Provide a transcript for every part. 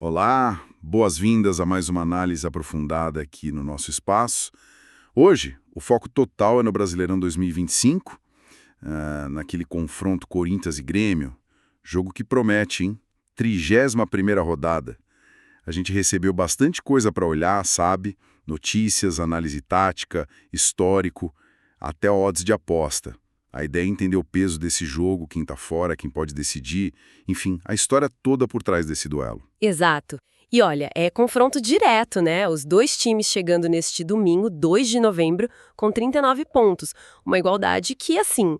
Olá, boas-vindas a mais uma análise aprofundada aqui no nosso espaço. Hoje, o foco total é no Brasileirão 2025, naquele confronto Corinthians e Grêmio, jogo que promete, hein? 31ª rodada. A gente recebeu bastante coisa para olhar, sabe? Notícias, análise tática, histórico, até odds de aposta. A ideia é entender o peso desse jogo, quem tá fora, quem pode decidir, enfim, a história toda por trás desse duelo. Exato. E olha, é confronto direto, né? Os dois times chegando neste domingo, 2 de novembro, com 39 pontos. Uma igualdade que, assim,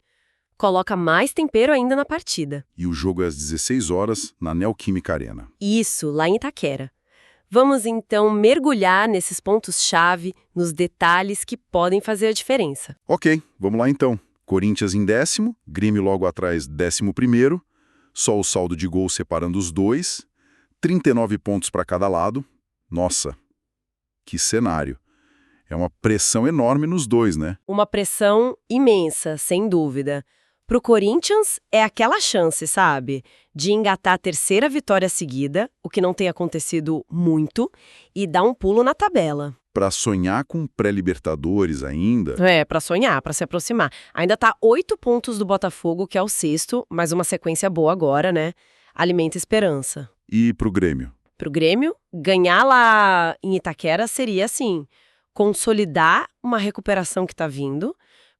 coloca mais tempero ainda na partida. E o jogo é às 16 horas, na Neoquímica Arena. Isso, lá em Itaquera. Vamos então mergulhar nesses pontos-chave, nos detalhes que podem fazer a diferença. Ok, vamos lá então. Corinthians em 10º, Grêmio logo atrás 11º, só o saldo de gols separando os dois, 39 pontos para cada lado. Nossa, que cenário. É uma pressão enorme nos dois, né? Uma pressão imensa, sem dúvida. Pro Corinthians, é aquela chance, sabe? De engatar a terceira vitória seguida, o que não tem acontecido muito, e dar um pulo na tabela. Para sonhar com pré-Libertadores ainda. Pra sonhar, pra se aproximar. Ainda tá 8 pontos do Botafogo, que é o sexto, mas uma sequência boa agora, né? Alimenta esperança. E pro Grêmio? Pro Grêmio, ganhar lá em Itaquera seria, assim, consolidar uma recuperação que tá vindo,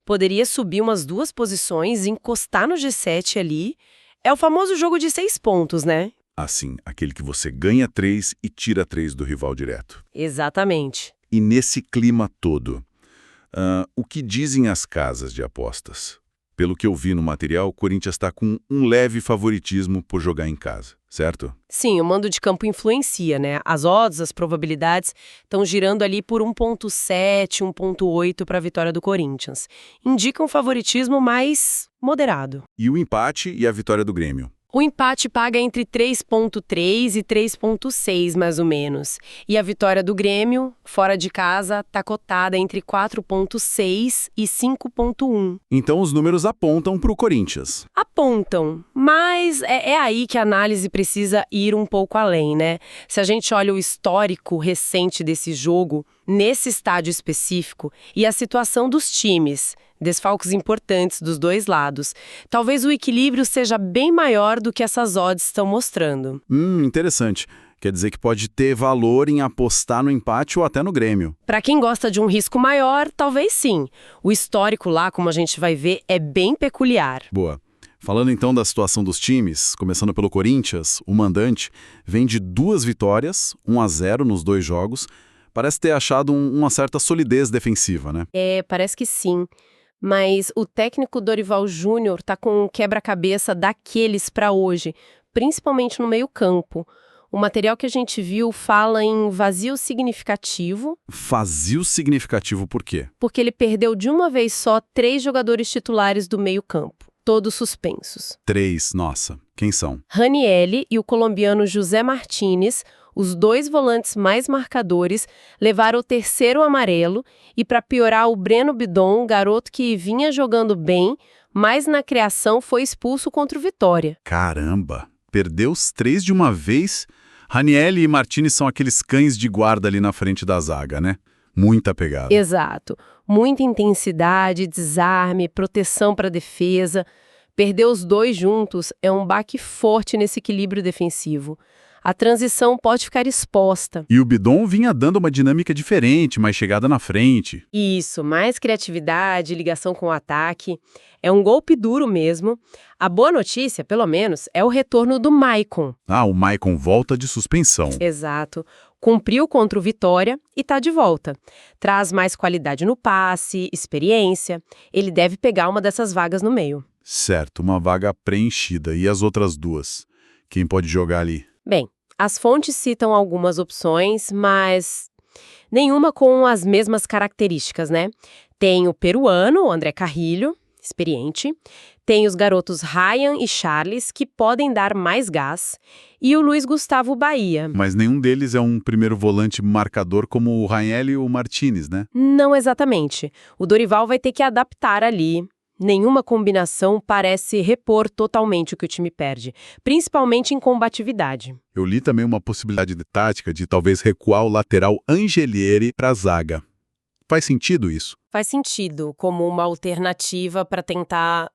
poderia subir umas 2 posições, encostar no G7 ali. É o famoso jogo de 6 pontos, né? Assim, aquele que você ganha 3 e tira 3 do rival direto. Exatamente. E nesse clima todo, o que dizem as casas de apostas? Pelo que eu vi no material, o Corinthians está com um leve favoritismo por jogar em casa, certo? Sim, o mando de campo influencia, né? As odds, as probabilidades estão girando ali por 1,7, 1,8 para a vitória do Corinthians. Indica um favoritismo mais moderado. E o empate e a vitória do Grêmio? O empate paga entre 3,3 e 3,6, mais ou menos. E a vitória do Grêmio, fora de casa, está cotada entre 4,6 e 5,1. Então os números apontam para o Corinthians. Apontam, mas é aí que a análise precisa ir um pouco além, né? Se a gente olha o histórico recente desse jogo, nesse estádio específico, e a situação dos times, desfalques importantes dos dois lados, talvez o equilíbrio seja bem maior do que essas odds estão mostrando. Interessante. Quer dizer que pode ter valor em apostar no empate ou até no Grêmio. Para quem gosta de um risco maior, talvez sim. O histórico lá, como a gente vai ver, é bem peculiar. Boa. Falando então da situação dos times, começando pelo Corinthians, o mandante vem de 2 vitórias, 1-0 nos 2 jogos. Parece ter achado uma certa solidez defensiva, né? Parece que sim. Mas o técnico Dorival Júnior tá com um quebra-cabeça daqueles para hoje, principalmente no meio-campo. O material que a gente viu fala em vazio significativo. Vazio significativo por quê? Porque ele perdeu de uma vez só 3 jogadores titulares do meio-campo, todos suspensos. 3, nossa. Quem são? Ranieri e o colombiano José Martínez, os 2 volantes mais marcadores, levaram o 3º amarelo e, para piorar, o Breno Bidon, garoto que vinha jogando bem, mas na criação foi expulso contra o Vitória. Caramba! Perdeu os 3 de uma vez? Ranieri e Martínez são aqueles cães de guarda ali na frente da zaga, né? Muita pegada. Exato. Muita intensidade, desarme, proteção para a defesa. Perder os 2 juntos é um baque forte nesse equilíbrio defensivo. A transição pode ficar exposta. E o Bidon vinha dando uma dinâmica diferente, mais chegada na frente. Isso, mais criatividade, ligação com o ataque. É um golpe duro mesmo. A boa notícia, pelo menos, é o retorno do Maicon. O Maicon volta de suspensão. Exato. Cumpriu contra o Vitória e tá de volta. Traz mais qualidade no passe, experiência. Ele deve pegar uma dessas vagas no meio. Certo, uma vaga preenchida. E as outras 2? Quem pode jogar ali? Bem, as fontes citam algumas opções, mas nenhuma com as mesmas características, né? Tem o peruano, o André Carrilho, experiente. Tem os garotos Ryan e Charles, que podem dar mais gás. E o Luiz Gustavo Bahia. Mas nenhum deles é um primeiro volante marcador como o Ranieri e o Martínez, né? Não exatamente. O Dorival vai ter que adaptar ali. Nenhuma combinação parece repor totalmente o que o time perde, principalmente em combatividade. Eu li também uma possibilidade de tática de talvez recuar o lateral Angellieri para a zaga. Faz sentido isso? Faz sentido, como uma alternativa para tentar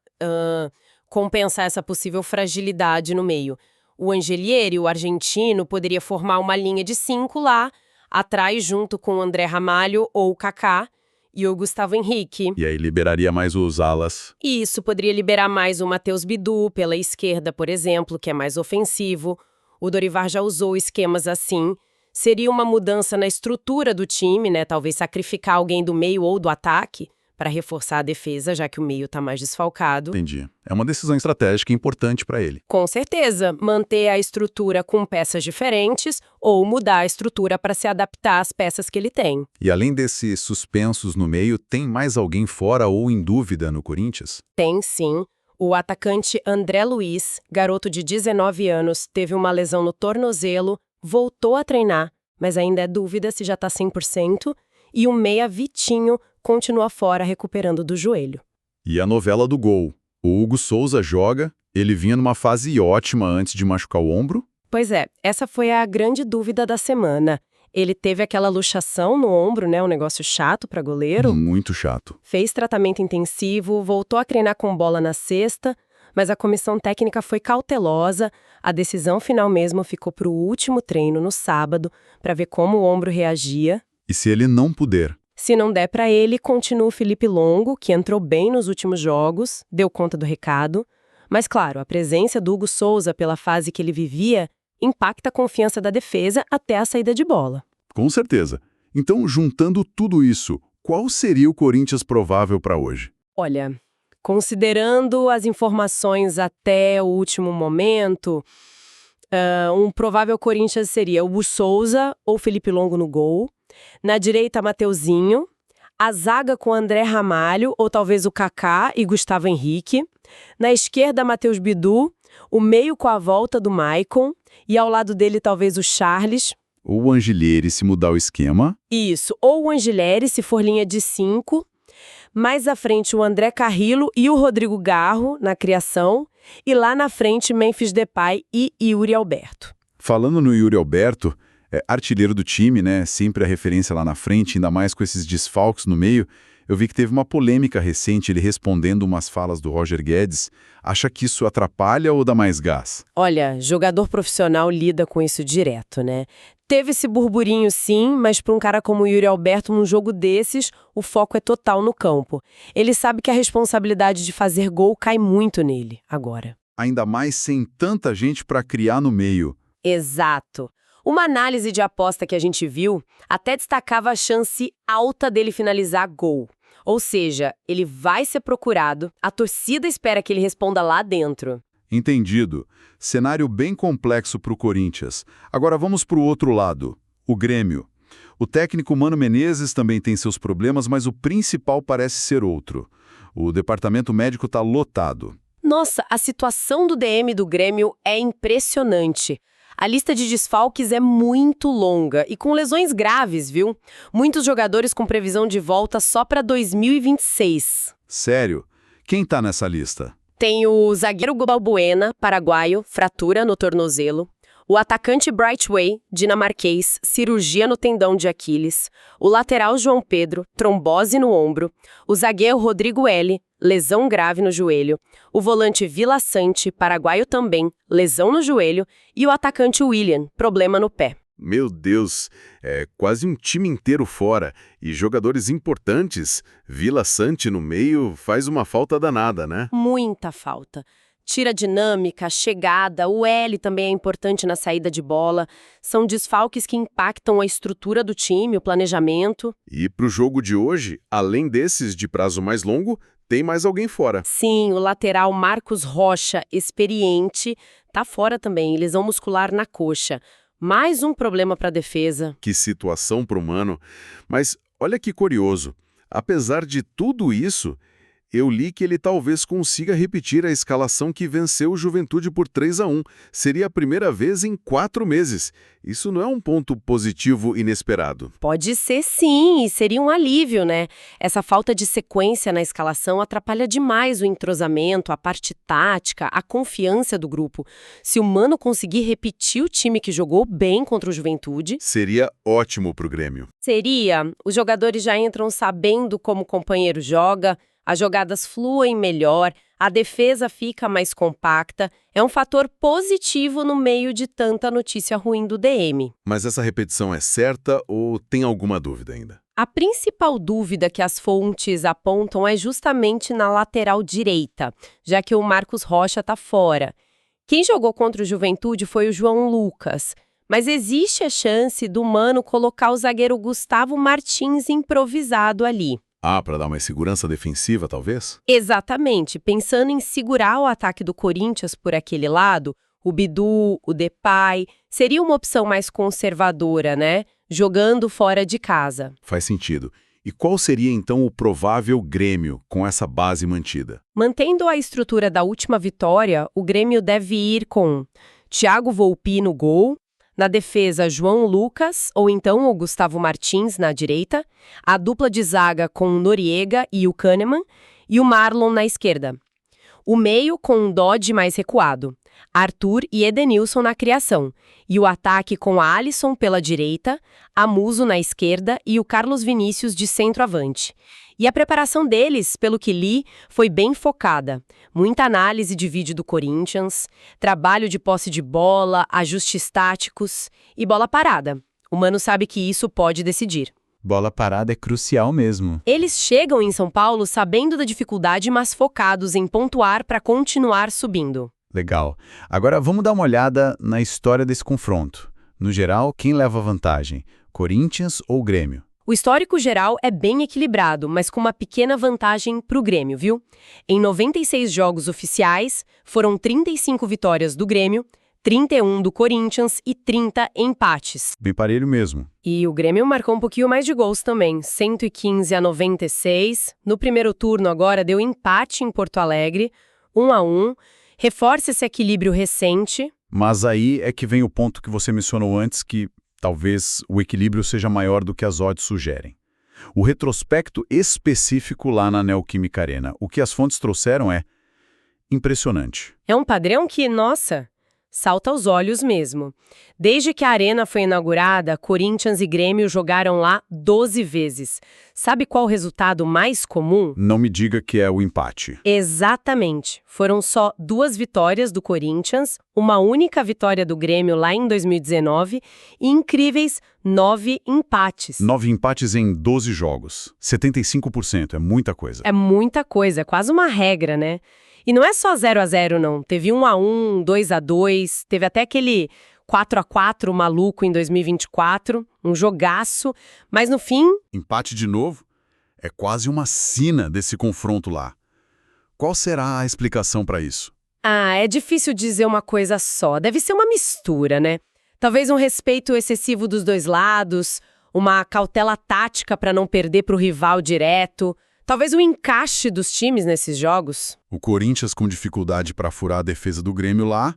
compensar essa possível fragilidade no meio. O Angellieri, o argentino, poderia formar uma linha de 5 lá, atrás junto com o André Ramalho ou o Kaká e o Gustavo Henrique. E aí liberaria mais os alas. E isso poderia liberar mais o Matheus Bidu pela esquerda, por exemplo, que é mais ofensivo. O Dorival já usou esquemas assim. Seria uma mudança na estrutura do time, né? Talvez sacrificar alguém do meio ou do ataque para reforçar a defesa, já que o meio está mais desfalcado. Entendi. É uma decisão estratégica importante para ele. Com certeza, manter a estrutura com peças diferentes ou mudar a estrutura para se adaptar às peças que ele tem. E além desses suspensos no meio, tem mais alguém fora ou em dúvida no Corinthians? Tem sim. O atacante André Luiz, garoto de 19 anos, teve uma lesão no tornozelo, voltou a treinar, mas ainda é dúvida se já está 100%, e o meia Vitinho continua fora recuperando do joelho. E a novela do gol. O Hugo Souza joga, ele vinha numa fase ótima antes de machucar o ombro? Pois é, essa foi a grande dúvida da semana. Ele teve aquela luxação no ombro, né, um negócio chato para goleiro. Muito chato. Fez tratamento intensivo, voltou a treinar com bola na sexta, mas a comissão técnica foi cautelosa. A decisão final mesmo ficou para o último treino no sábado, para ver como o ombro reagia. E se ele não puder? Se não der para ele, continua o Felipe Longo, que entrou bem nos últimos jogos, deu conta do recado. Mas claro, a presença do Hugo Souza pela fase que ele vivia impacta a confiança da defesa até a saída de bola. Com certeza. Então, juntando tudo isso, qual seria o Corinthians provável para hoje? Olha, considerando as informações até o último momento, um provável Corinthians seria o Hugo Souza ou Felipe Longo no gol. Na direita, Mateuzinho. A zaga com André Ramalho ou talvez o Kaká e Gustavo Henrique. Na esquerda, Matheus Bidu. O meio com a volta do Maicon. E ao lado dele, talvez o Charles. Ou o Angellieri se mudar o esquema. Isso, ou o Angellieri, se for linha de 5. Mais à frente, o André Carrillo e o Rodrigo Garro, na criação. E lá na frente, Memphis Depay e Yuri Alberto. Falando no Yuri Alberto, artilheiro do time, né? Sempre a referência lá na frente, ainda mais com esses desfalques no meio. Eu vi que teve uma polêmica recente, ele respondendo umas falas do Roger Guedes. Acha que isso atrapalha ou dá mais gás? Olha, jogador profissional lida com isso direto, né? Teve esse burburinho sim, mas para um cara como o Yuri Alberto, num jogo desses, o foco é total no campo. Ele sabe que a responsabilidade de fazer gol cai muito nele, agora. Ainda mais sem tanta gente para criar no meio. Exato. Uma análise de aposta que a gente viu até destacava a chance alta dele finalizar gol. Ou seja, ele vai ser procurado, a torcida espera que ele responda lá dentro. Entendido. Cenário bem complexo para o Corinthians. Agora vamos para o outro lado, o Grêmio. O técnico Mano Menezes também tem seus problemas, mas o principal parece ser outro. O departamento médico está lotado. Nossa, a situação do DM do Grêmio é impressionante. A lista de desfalques é muito longa e com lesões graves, viu? Muitos jogadores com previsão de volta só para 2026. Sério? Quem tá nessa lista? Tem o zagueiro Balbuena, paraguaio, fratura no tornozelo. O atacante Brightway, dinamarquês, cirurgia no tendão de Aquiles. O lateral João Pedro, trombose no ombro. O zagueiro Rodrigo L., lesão grave no joelho. O volante Vila Sante, paraguaio também, lesão no joelho. E o atacante William, problema no pé. Meu Deus, é quase um time inteiro fora. E jogadores importantes. Vila Sante no meio faz uma falta danada, né? Muita falta. Tira a dinâmica, a chegada, o L também é importante na saída de bola. São desfalques que impactam a estrutura do time, o planejamento. E pro jogo de hoje, além desses de prazo mais longo, tem mais alguém fora. Sim, o lateral Marcos Rocha, experiente, tá fora também, lesão muscular na coxa. Mais um problema para a defesa. Que situação pro Mano. Mas olha que curioso, apesar de tudo isso, eu li que ele talvez consiga repetir a escalação que venceu o Juventude por 3-1. Seria a primeira vez em 4 meses. Isso não é um ponto positivo inesperado. Pode ser sim, e seria um alívio, né? Essa falta de sequência na escalação atrapalha demais o entrosamento, a parte tática, a confiança do grupo. Se o Mano conseguir repetir o time que jogou bem contra o Juventude... Seria ótimo pro Grêmio. Seria. Os jogadores já entram sabendo como o companheiro joga, as jogadas fluem melhor, a defesa fica mais compacta. É um fator positivo no meio de tanta notícia ruim do DM. Mas essa repetição é certa ou tem alguma dúvida ainda? A principal dúvida que as fontes apontam é justamente na lateral direita, já que o Marcos Rocha está fora. Quem jogou contra o Juventude foi o João Lucas, mas existe a chance do Mano colocar o zagueiro Gustavo Martins improvisado ali. Ah, para dar uma segurança defensiva, talvez? Exatamente. Pensando em segurar o ataque do Corinthians por aquele lado, o Bidu, o Depay, seria uma opção mais conservadora, né? Jogando fora de casa. Faz sentido. E qual seria, então, o provável Grêmio com essa base mantida? Mantendo a estrutura da última vitória, o Grêmio deve ir com Thiago Volpi no gol, na defesa João Lucas, ou então o Gustavo Martins na direita, a dupla de zaga com o Noriega e o Kahneman, e o Marlon na esquerda. O meio com um Dodge mais recuado, Arthur e Edenilson na criação, e o ataque com a Alisson pela direita, a Muso na esquerda e o Carlos Vinícius de centroavante. E a preparação deles, pelo que li, foi bem focada. Muita análise de vídeo do Corinthians, trabalho de posse de bola, ajustes táticos e bola parada. O Mano sabe que isso pode decidir. Bola parada é crucial mesmo. Eles chegam em São Paulo sabendo da dificuldade, mas focados em pontuar para continuar subindo. Legal. Agora vamos dar uma olhada na história desse confronto. No geral, quem leva vantagem? Corinthians ou Grêmio? O histórico geral é bem equilibrado, mas com uma pequena vantagem para o Grêmio, viu? Em 96 jogos oficiais, foram 35 vitórias do Grêmio, 31 do Corinthians e 30 empates. Bem parelho mesmo. E o Grêmio marcou um pouquinho mais de gols também, 115-96. No primeiro turno agora deu empate em Porto Alegre, 1-1. Reforça esse equilíbrio recente. Mas aí é que vem o ponto que você mencionou antes, que talvez o equilíbrio seja maior do que as odds sugerem. O retrospecto específico lá na Neoquímica Arena, o que as fontes trouxeram é impressionante. É um padrão que, nossa, salta aos olhos mesmo. Desde que a arena foi inaugurada, Corinthians e Grêmio jogaram lá 12 vezes. Sabe qual o resultado mais comum? Não me diga que é o empate. Exatamente. Foram só 2 vitórias do Corinthians, uma única vitória do Grêmio lá em 2019 e incríveis 9 empates. 9 empates em 12 jogos. 75%, é muita coisa. É muita coisa, é quase uma regra, né? E não é só 0-0 não, teve 1-1, 2-2, teve até aquele 4-4 maluco em 2024, um jogaço, mas no fim... Empate de novo? É quase uma sina desse confronto lá. Qual será a explicação para isso? Ah, é difícil dizer uma coisa só, deve ser uma mistura, né? Talvez um respeito excessivo dos dois lados, uma cautela tática para não perder para o rival direto... Talvez o encaixe dos times nesses jogos. O Corinthians com dificuldade para furar a defesa do Grêmio lá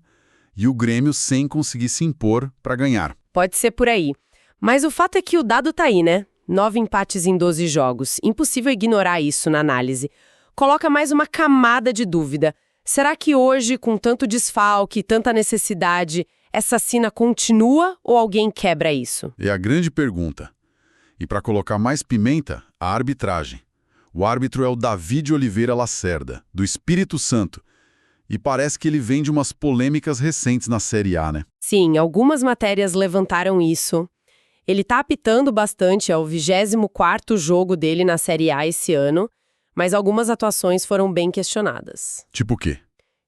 e o Grêmio sem conseguir se impor para ganhar. Pode ser por aí. Mas o fato é que o dado tá aí, né? 9 empates em 12 jogos. Impossível ignorar isso na análise. Coloca mais uma camada de dúvida. Será que hoje, com tanto desfalque, tanta necessidade, essa sina continua ou alguém quebra isso? É a grande pergunta. E para colocar mais pimenta, a arbitragem. O árbitro é o David Oliveira Lacerda, do Espírito Santo. E parece que ele vem de umas polêmicas recentes na Série A, né? Sim, algumas matérias levantaram isso. Ele tá apitando bastante, é o 24º jogo dele na Série A esse ano, mas algumas atuações foram bem questionadas. Tipo o quê?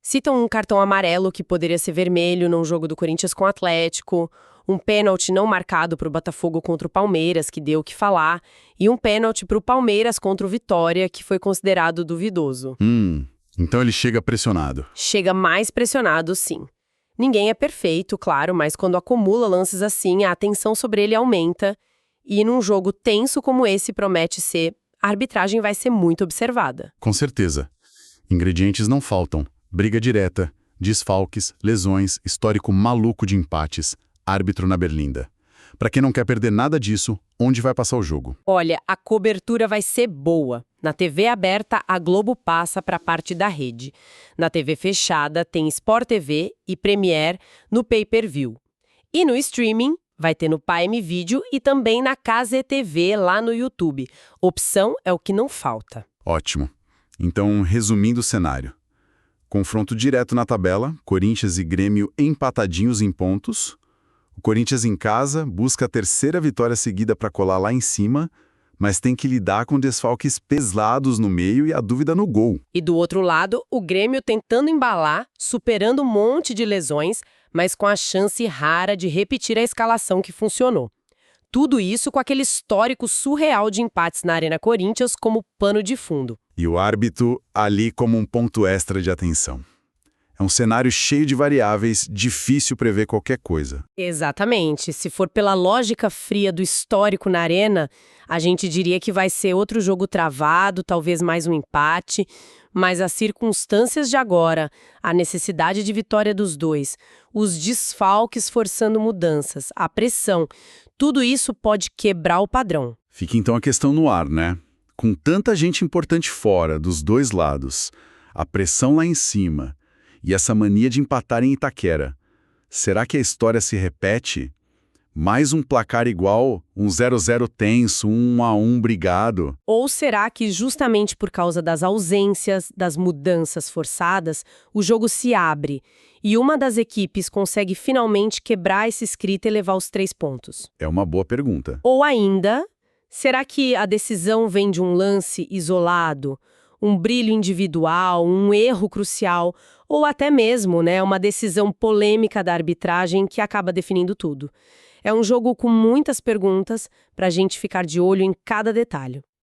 Citam um cartão amarelo que poderia ser vermelho num jogo do Corinthians com o Atlético, um pênalti não marcado para o Botafogo contra o Palmeiras, que deu o que falar, e um pênalti para o Palmeiras contra o Vitória, que foi considerado duvidoso. Então ele chega pressionado. Chega mais pressionado, sim. Ninguém é perfeito, claro, mas quando acumula lances assim, a atenção sobre ele aumenta, e num jogo tenso como esse promete ser a arbitragem vai ser muito observada. Com certeza. Ingredientes não faltam. Briga direta, desfalques, lesões, histórico maluco de empates, árbitro na berlinda. Para quem não quer perder nada disso, onde vai passar o jogo? Olha, a cobertura vai ser boa. Na TV aberta, a Globo passa para a parte da rede. Na TV fechada, tem Sport TV e Premiere no pay-per-view. E no streaming, vai ter no Prime Video e também na Case TV lá no YouTube. Opção é o que não falta. Ótimo. Então, resumindo o cenário. Confronto direto na tabela, Corinthians e Grêmio empatadinhos em pontos. O Corinthians em casa busca a terceira vitória seguida para colar lá em cima, mas tem que lidar com desfalques pesados no meio e a dúvida no gol. E do outro lado, o Grêmio tentando embalar, superando um monte de lesões, mas com a chance rara de repetir a escalação que funcionou. Tudo isso com aquele histórico surreal de empates na Arena Corinthians como pano de fundo. E o árbitro ali como um ponto extra de atenção. É um cenário cheio de variáveis, difícil prever qualquer coisa. Exatamente. Se for pela lógica fria do histórico na Arena, a gente diria que vai ser outro jogo travado, talvez mais um empate, mas as circunstâncias de agora, a necessidade de vitória dos dois, os desfalques forçando mudanças, a pressão, tudo isso pode quebrar o padrão. Fica então a questão no ar, né? Com tanta gente importante fora, dos dois lados, a pressão lá em cima e essa mania de empatar em Itaquera, será que a história se repete? Mais um placar igual, um 0-0 tenso, 1-1 brigado? Ou será que justamente por causa das ausências, das mudanças forçadas, o jogo se abre e uma das equipes consegue finalmente quebrar esse script e levar os 3 pontos? É uma boa pergunta. Ou ainda, será que a decisão vem de um lance isolado, um brilho individual, um erro crucial, ou até mesmo, uma decisão polêmica da arbitragem que acaba definindo tudo? É um jogo com muitas perguntas para a gente ficar de olho em cada detalhe.